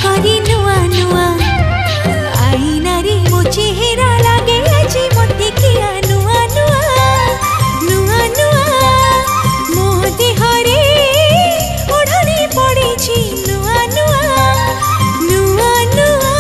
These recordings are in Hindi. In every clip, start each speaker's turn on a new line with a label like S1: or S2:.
S1: करी नुआ नुआ आईनारी मो चेहरा लागे आज मते किया नुआ नुआ नुआ नुआ मो देहरे ओढ़नी पड़ेछि नुआ नुआ नुआ नुआ।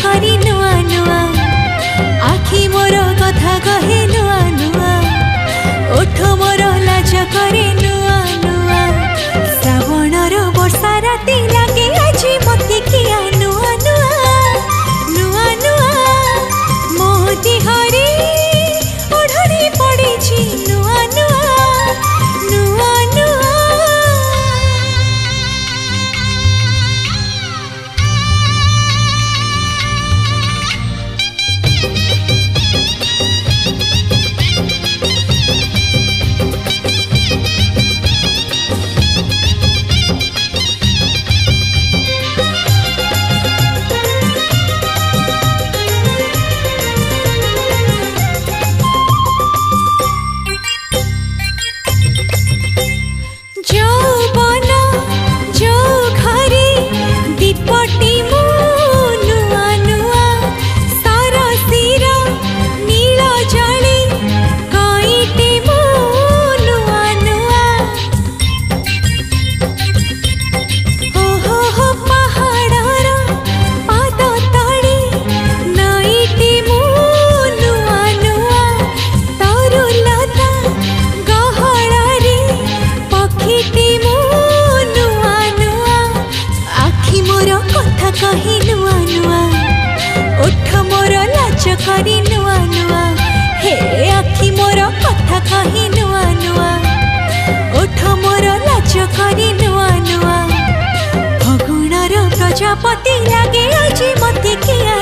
S1: करी नुआ नुआ आखि मोर कथा कहे नुआ नुआ ओठ मोर लाज करे नुआ नुआ श्रावणर वर्षा राति लागे आज मते किया नुआ नुआ नुआ नुआ मो देहरे ओढ़नी पड़ेछि नुआ नुआ नुआ नुआ। कही नुआ नुआ ओठ मोर लाज करी नुआ नुआ हे आखि मोर कथा कही नुआ नुआ ओठ मोर लाज करी नुआ नुआ फगुणर प्रजापति लागे आज मते किया